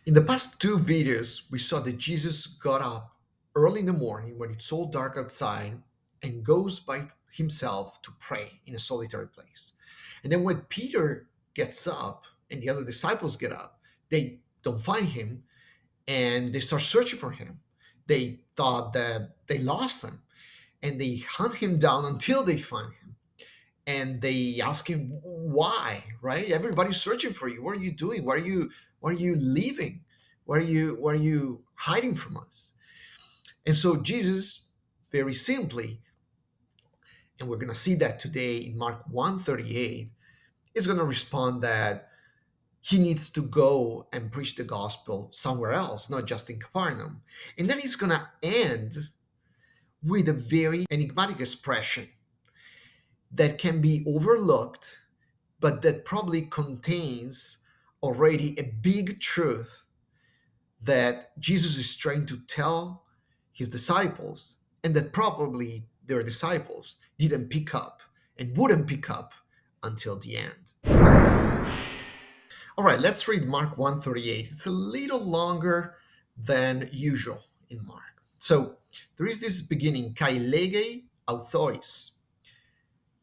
In the past two videos, we saw that Jesus got up early in the morning when it's all dark outside and goes by himself to pray in a solitary place. And then when Peter gets up and the other disciples get up, they don't find him and they start searching for him. They thought that they lost him and they hunt him down until they find him. And they ask him why, right? Everybody's searching for you. What are you doing? Why are you leaving? Why are you hiding from us? And so Jesus, very simply, and we're gonna see that today in Mark 138, is gonna respond that he needs to go and preach the gospel somewhere else, not just in Capharnaum. And then he's gonna end with a very enigmatic expression that can be overlooked, but that probably contains already a big truth that Jesus is trying to tell his disciples, and that probably their disciples didn't pick up and wouldn't pick up until the end. All right, let's read Mark 138. It's a little longer than usual in Mark. So there is this beginning, kai lege autois,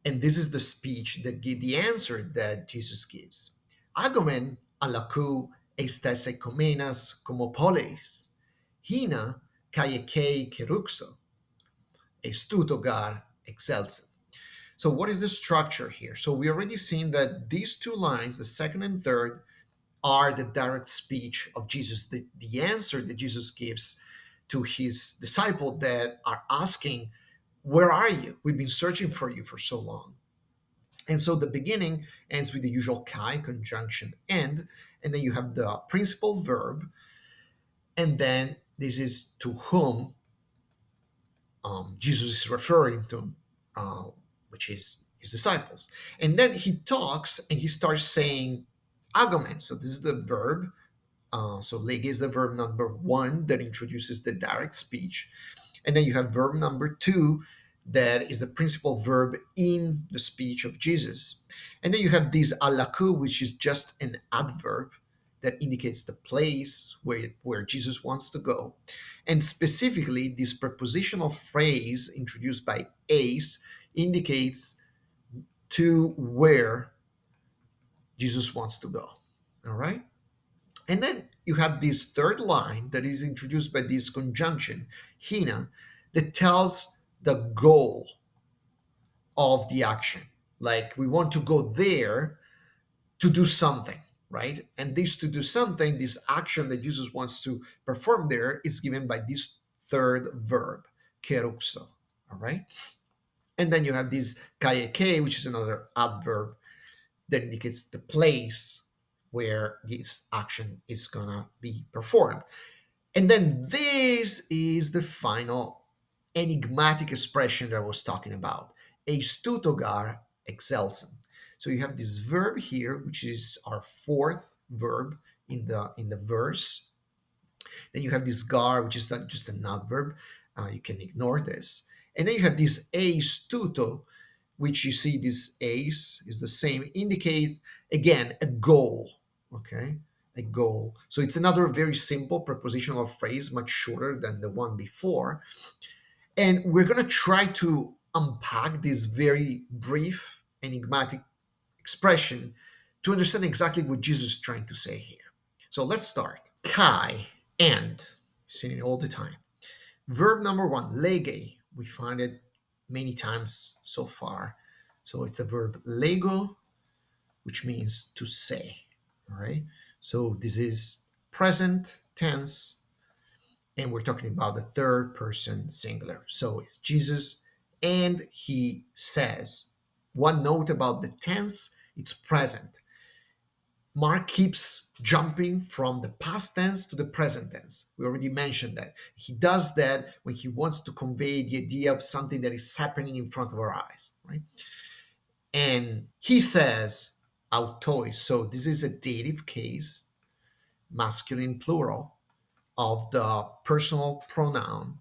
and this is the speech that the answer that Jesus gives. Agomen alakou estes ecomenas como poleis, hina kai ekei keruxo, estutogar excelsa. So what is the structure here? So we already seen that these two lines, the second and third, are the direct speech of Jesus, the answer that Jesus gives to his disciple that are asking, where are you? We've been searching for you for so long. And so the beginning ends with the usual kai conjunction and then you have the principal verb, and then this is to whom Jesus is referring to, uh, which is his disciples. And then he talks and he starts saying agomen. So this is the verb. So lege is the verb number one that introduces the direct speech. And then you have verb number two that is the principal verb in the speech of Jesus. And then you have this alaku, which is just an adverb that indicates the place where Jesus wants to go. And specifically, this prepositional phrase introduced by ace indicates to where Jesus wants to go. All right? And then you have this third line that is introduced by this conjunction, hina, that tells the goal of the action. Like we want to go there to do something, right? And this to do something, this action that Jesus wants to perform there is given by this third verb, keruxo, all right? And then you have this kayeke, which is another adverb that indicates the place where this action is gonna be performed. And then this is the final enigmatic expression that I was talking about, stutogar excelsum. So you have this verb here, which is our fourth verb in the verse. Then you have this gar, which is not just an adverb. You can ignore this. And then you have this stuto, which you see this ace is the same, indicates again a goal. Okay, a goal. So it's another very simple prepositional phrase, much shorter than the one before. And we're going to try to unpack this very brief, enigmatic expression to understand exactly what Jesus is trying to say here. So let's start. Kai, and, seen it all the time. Verb number one, lege. We find it many times so far. So it's a verb lego, which means to say. All right. So this is present tense, and we're talking about the third person singular. So it's Jesus and he says. One note about the tense, it's present. Mark keeps jumping from the past tense to the present tense. We already mentioned that. He does that when he wants to convey the idea of something that is happening in front of our eyes, right? And he says, autois. So this is a dative case, masculine plural, of the personal pronoun,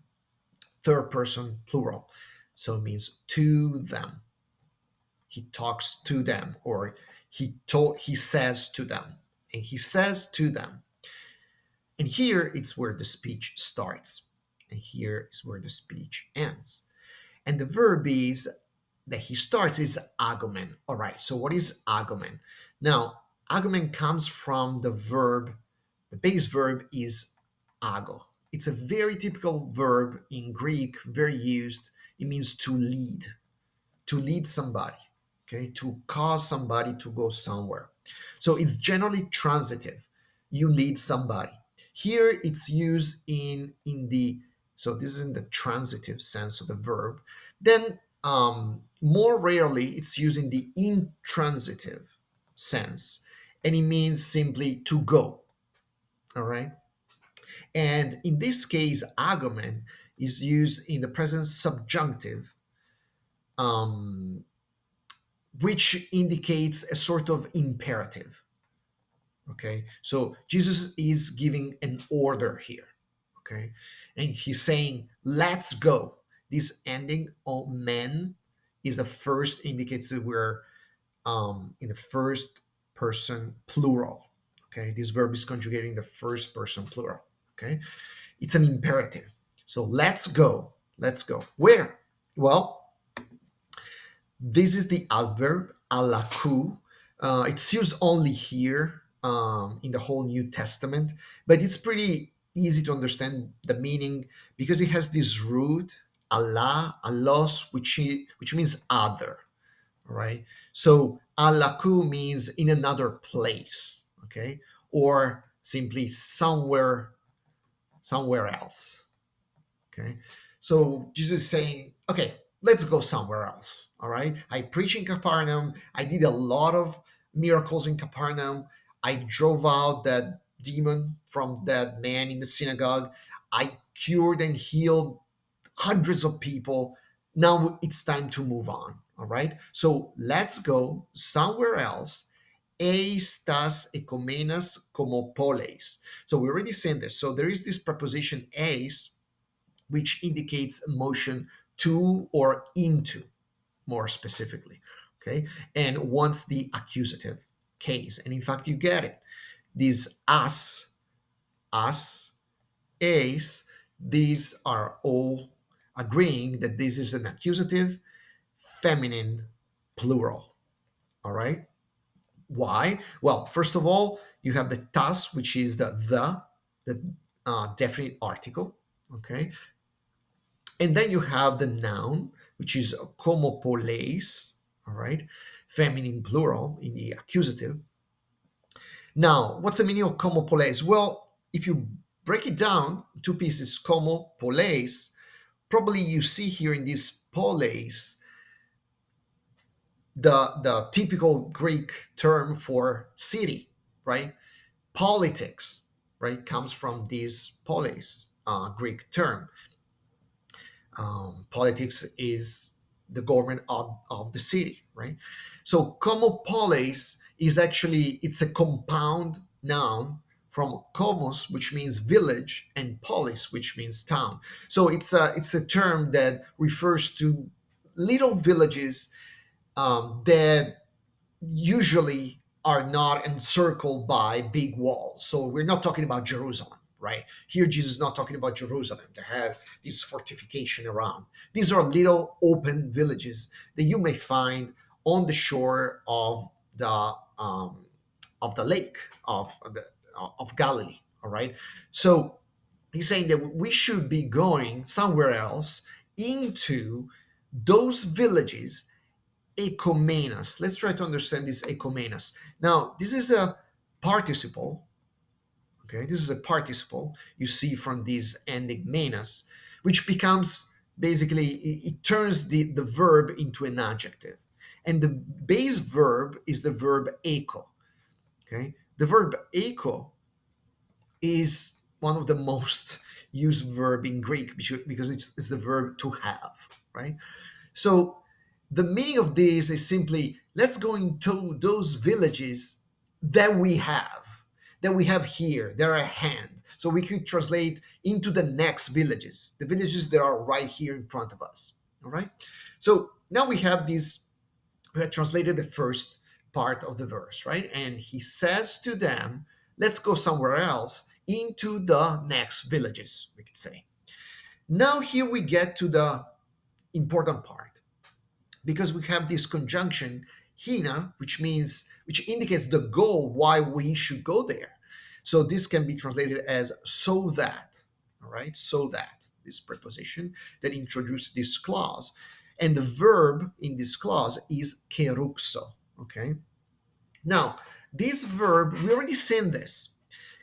third person plural. So it means to them. He talks to them, or he says to them. And he says to them. And here it's where the speech starts. And here is where the speech ends. And the verb is that he starts is agomen. All right, so what is agomen? Now, agomen comes from the verb, the base verb is ago. It's a very typical verb in Greek, very used. It means to lead somebody, okay, to cause somebody to go somewhere. So it's generally transitive. You lead somebody. Here it's used in the, so this is in the transitive sense of the verb. Then more rarely it's used in the intransitive sense, and it means simply to go. All right. And in this case, agomen is used in the present subjunctive, um, which indicates a sort of imperative. Okay, so Jesus is giving an order here. Okay, and he's saying, let's go. This ending on men is the first indicates that we're in the first person plural. Okay, this verb is conjugating the first person plural. Okay, it's an imperative. So let's go. Let's go. Where? Well, this is the adverb alaku. It's used only here in the whole New Testament, but it's pretty easy to understand the meaning because it has this root Allah, allos, which means other. All right. So alaku means in another place. Okay, or simply somewhere else. Okay. So Jesus is saying, okay, let's go somewhere else. All right. I preach in Capernaum. I did a lot of miracles in Capernaum. I drove out that demon from that man in the synagogue. I cured and healed hundreds of people. Now it's time to move on. All right. So let's go somewhere else. Eistas ecomenas como poles. So we already seen this. So there is this preposition eis, which indicates motion to or into, more specifically. Okay, and once the accusative case, and in fact, you get it. These us, is, these are all agreeing that this is an accusative feminine plural. All right. Why? Well, first of all, you have the tas, which is the definite article. Okay, and then you have the noun, which is komopoles, all right, feminine plural in the accusative. Now, what's the meaning of komopoles? Well, if you break it down, two pieces, komopoles, probably you see here in this poles the typical Greek term for city, right? Politics, right, comes from this polis Greek term. Politics is the government of the city, right? So komopolis is actually, it's a compound noun from komos, which means village, and polis, which means town. So it's a term that refers to little villages that usually are not encircled by big walls. So we're not talking about Jerusalem, right? Here, Jesus is not talking about Jerusalem that have this fortification around. These are little open villages that you may find on the shore of the lake of Galilee. All right. So he's saying that we should be going somewhere else into those villages, ecomenas. Let's try to understand this ecomenas. Now, this is a participle. Okay, this is a participle you see from this enigmenas, which becomes basically, it turns the verb into an adjective. And the base verb is the verb echo. Okay, the verb echo is one of the most used verb in Greek because it's the verb to have, right? So the meaning of this is simply, let's go into those villages that we have here, they're at hand. So we could translate into the next villages, the villages that are right here in front of us. All right. So now we have these, we have translated the first part of the verse, right? And he says to them, let's go somewhere else into the next villages, we could say. Now here we get to the important part, because we have this conjunction hina, which indicates the goal why we should go there. So this can be translated as so that, all right? So that, this preposition that introduces this clause. And the verb in this clause is keruxo, okay? Now, this verb, we already seen this,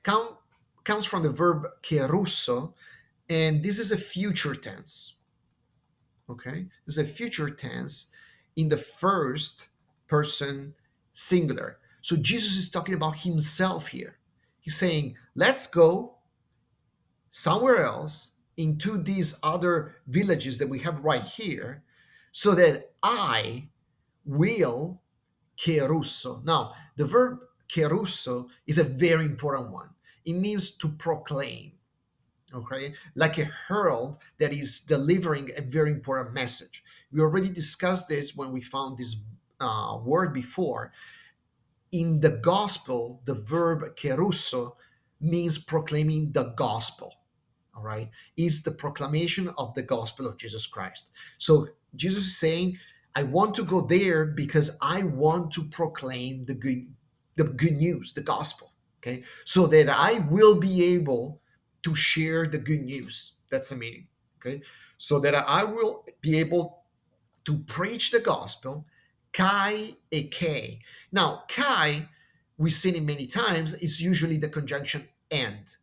comes from the verb kerusso, and this is a future tense, okay? This is a future tense in the first person singular. So Jesus is talking about himself here. He's saying, let's go somewhere else into these other villages that we have right here so that I will kerusso. Now, the verb kerusso is a very important one. It means to proclaim, okay? Like a herald that is delivering a very important message. We already discussed this when we found this word before. In the gospel, the verb kerusso means proclaiming the gospel. All right, it's the proclamation of the gospel of Jesus Christ. So Jesus is saying, I want to go there because I want to proclaim the good news, the gospel. Okay, so that I will be able to share the good news. That's the meaning. Okay, so that I will be able to preach the gospel, kai e ke. Now, kai, we've seen it many times, is usually the conjunction and.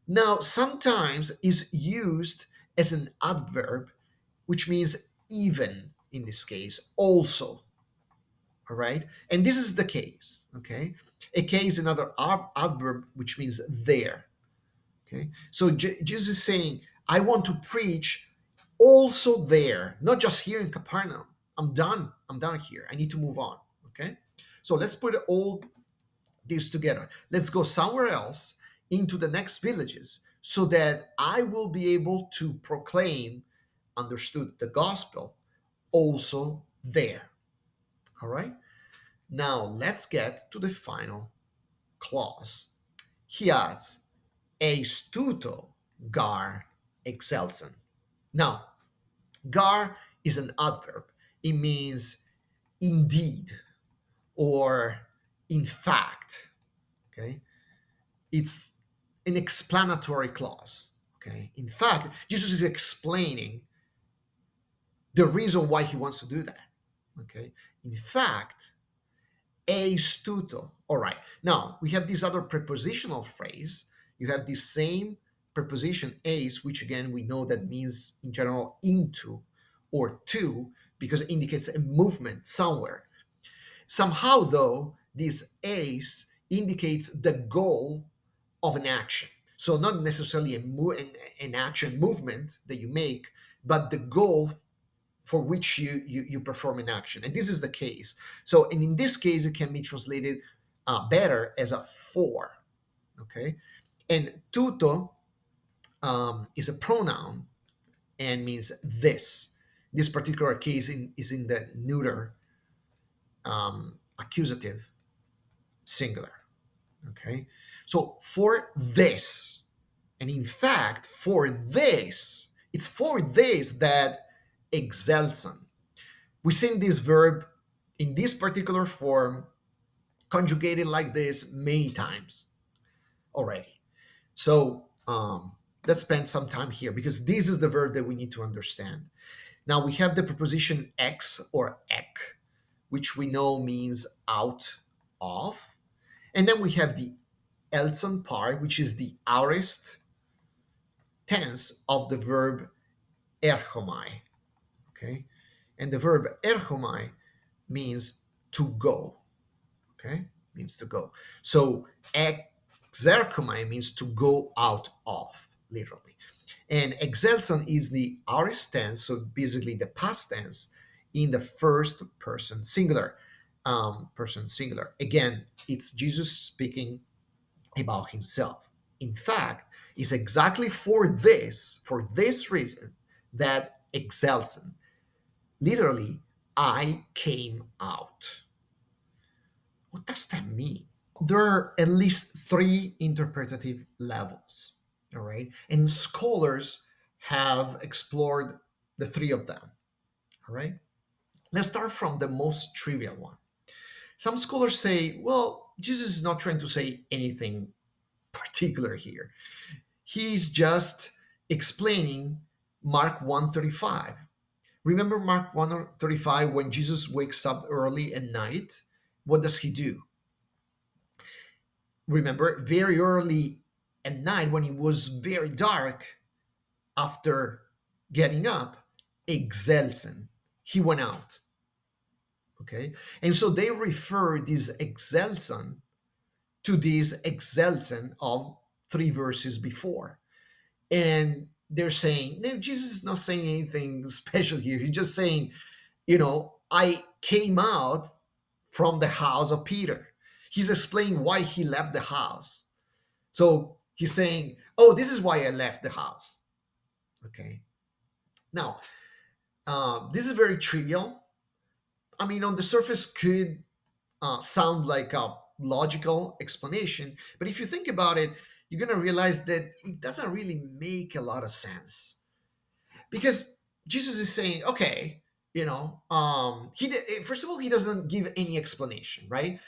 Now, sometimes is used as an adverb, which means even in this case, also. All right. And this is the case. Okay. A case is another adverb, which means there. Okay. So Jesus is saying, I want to preach also there, not just here in Capernaum. I'm done. I'm done here. I need to move on. Okay. So let's put all this together. Let's go somewhere else into the next villages so that I will be able to proclaim, understood, the gospel also there. All right. Now let's get to the final clause. He adds, Eistuto gar excelsen. Now, gar is an adverb. It means indeed or in fact. Okay. It's an explanatory clause. Okay. In fact, Jesus is explaining the reason why he wants to do that. Okay. In fact, eistuto. All right. Now we have this other prepositional phrase. You have the same preposition eis, which again we know that means in general into or to, because it indicates a movement somewhere. Somehow, though, this eis indicates the goal of an action. So not necessarily an action movement that you make, but the goal for which you perform an action. And this is the case. So, and in this case, it can be translated better as a for. Okay, and tuto is a pronoun and means this. This particular case is in the neuter accusative singular. Okay, so for this, and in fact, for this, it's for this that excelsen. We've seen this verb in this particular form conjugated like this many times already. So let's spend some time here because this is the verb that we need to understand. Now we have the preposition ex or ek, which we know means out of. And then we have the elson part, which is the aorist tense of the verb erchomai. Okay, and the verb erchomai means to go. Okay, means to go. So exerchomai means to go out of, literally. And exelson is the aorist tense, so basically the past tense in the first person singular. Person singular. Again, it's Jesus speaking about himself. In fact, it's exactly for this reason that exelsen. Literally, I came out. What does that mean? There are at least three interpretative levels, all right? And scholars have explored the three of them, all right? Let's start from the most trivial one. Some scholars say, well, Jesus is not trying to say anything particular here. He's just explaining Mark 135. Remember Mark 135 when Jesus wakes up early at night? What does he do? Remember, very early at night when it was very dark, after getting up, exelsen. He went out. Okay? And so they refer this exelsen to this exelsen of three verses before. And they're saying, no, Jesus is not saying anything special here. He's just saying, I came out from the house of Peter. He's explaining why he left the house. So he's saying, oh, this is why I left the house. Okay. Now, this is very trivial. I mean, on the surface, could sound like a logical explanation. But if you think about it, you're going to realize that it doesn't really make a lot of sense. Because Jesus is saying, okay, first of all, he doesn't give any explanation, right?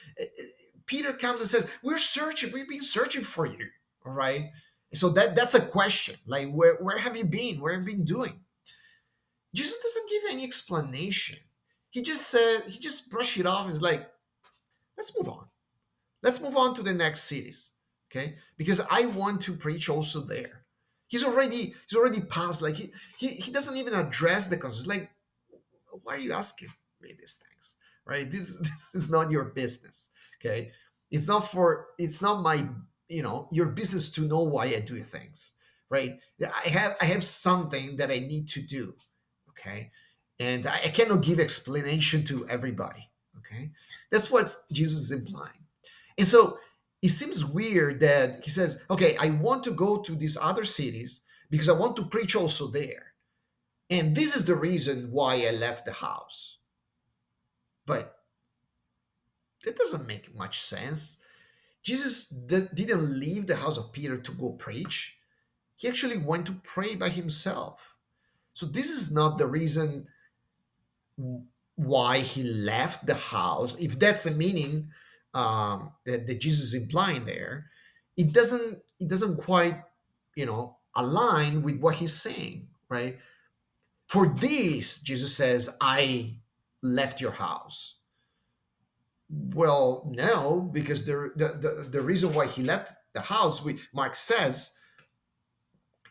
Peter comes and says, we're searching, we've been searching for you, all right? So that's a question, like, where have you been? Where have you been doing? Jesus doesn't give any explanation. He just brushed it off. He's like, let's move on. Let's move on to the next cities, okay? Because I want to preach also there. He's already passed. Like he doesn't even address the concerns. Like, why are you asking me these things, right? This is not your business, okay? It's not my your business to know why I do things, right? I have something that I need to do, okay, and I cannot give explanation to everybody, okay. That's what Jesus is implying. And so it seems weird that he says, okay, I want to go to these other cities because I want to preach also there. And this is the reason why I left the house. But that doesn't make much sense. Jesus didn't leave the house of Peter to go preach. He actually went to pray by himself. So this is not the reason why he left the house. If that's the meaning that Jesus is implying there, it doesn't quite align with what he's saying, right? For this, Jesus says, I left your house. Well, no, because the reason why he left the house, Mark says,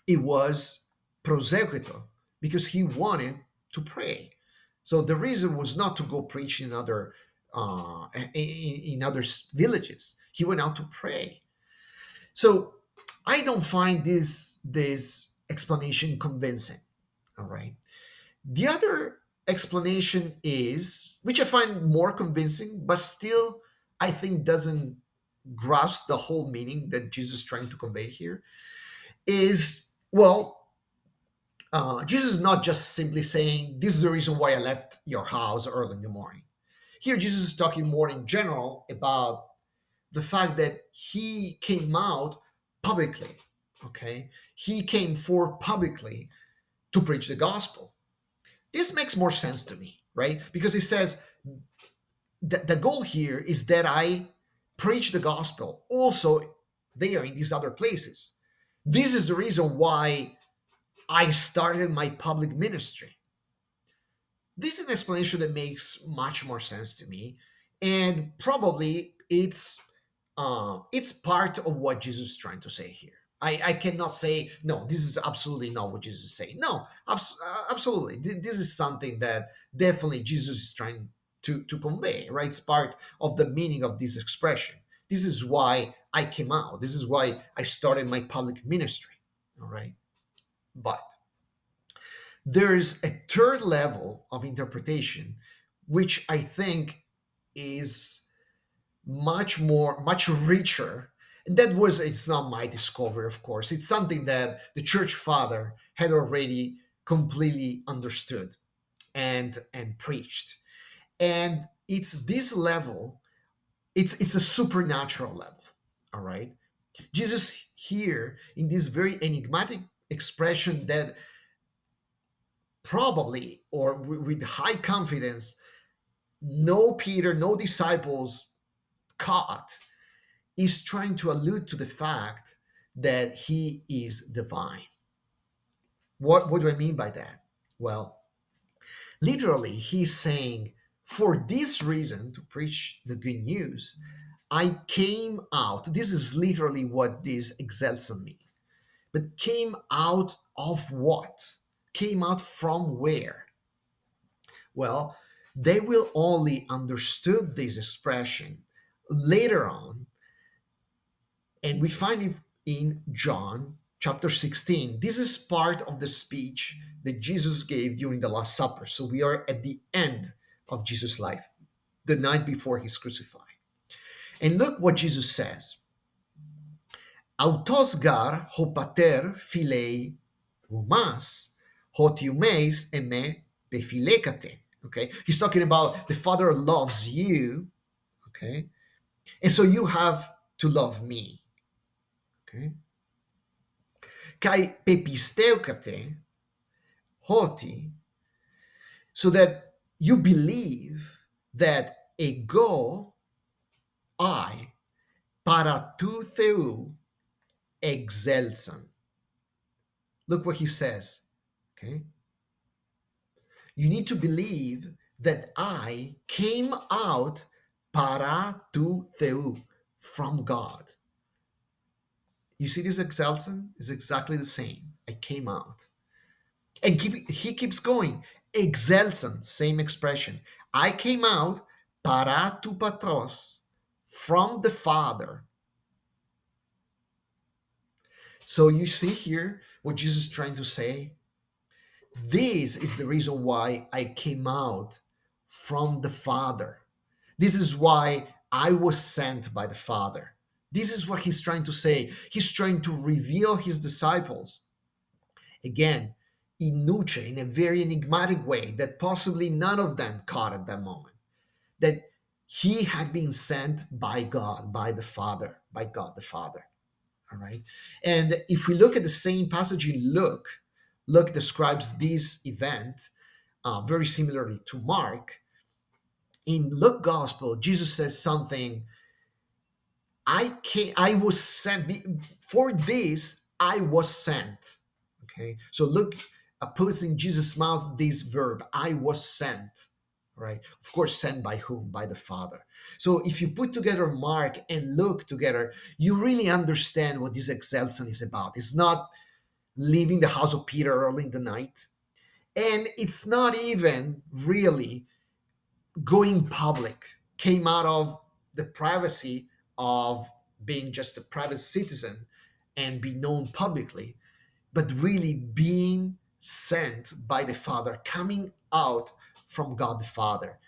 it was prosecutor, because he wanted to pray. So the reason was not to go preach in other villages. He went out to pray. So I don't find this explanation convincing. All right. The other explanation is, which I find more convincing, but still I think doesn't grasp the whole meaning that Jesus is trying to convey here, is, well, Jesus is not just simply saying, this is the reason why I left your house early in the morning. Here, Jesus is talking more in general about the fact that he came out publicly, okay? He came forth publicly to preach the gospel. This makes more sense to me, right? Because he says that the goal here is that I preach the gospel also there in these other places. This is the reason why I started my public ministry. This is an explanation that makes much more sense to me, and probably it's part of what Jesus is trying to say here. I cannot say no. This is absolutely not what Jesus is saying. No, absolutely. This is something that definitely Jesus is trying to convey. Right, it's part of the meaning of this expression. This is why I came out. This is why I started my public ministry. All right, but there's a third level of interpretation, which I think is much richer. And it's not my discovery, of course. It's something that the church father had already completely understood and preached. And it's this level, It's a supernatural level. All right. Jesus here in this very enigmatic expression that probably or with high confidence no Peter, no disciples caught, is trying to allude to the fact that he is divine. What do I mean by that? Well, literally, he's saying, for this reason, to preach the good news, I came out. This is literally what this excelsa means. But came out of what? Came out from where? Well, they will only understood this expression later on, and we find it in John chapter 16. This is part of the speech that Jesus gave during the Last Supper. So we are at the end of Jesus' life, the night before he's crucified. And look what Jesus says. Autos gar ho pater philei humas, hot eumeis eme befilekate. Okay, he's talking about the Father loves you. Okay, and so you have to love me. Okay, kai pepisteukate hoti, so that you believe that ego I para tu theu exelsan. Look what he says. Okay, you need to believe that I came out para tu theu, from God. You see this excelson is exactly the same. I came out. And he keeps going. Excelson, same expression. I came out para tu patros, from the Father. So you see here what Jesus is trying to say. This is the reason why I came out from the Father. This is why I was sent by the Father. This is what he's trying to say. He's trying to reveal his disciples. Again, in nuce, in a very enigmatic way that possibly none of them caught at that moment. That he had been sent by God, by the Father, by God the Father. All right. And if we look at the same passage in Luke, Luke describes this event very similarly to Mark. In Luke Gospel, Jesus says something. I was sent for this. I was sent. Okay, so Luke puts in Jesus' mouth this verb. I was sent. Right. Of course, sent by whom? By the Father. So if you put together Mark and Luke together, you really understand what this excelson is about. It's not leaving the house of Peter early in the night, and it's not even really going public. Came out of the privacy of being just a private citizen and be known publicly, but really being sent by the Father, coming out from God the Father.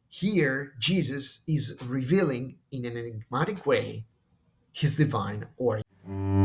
Here, Jesus is revealing in an enigmatic way his divine origin.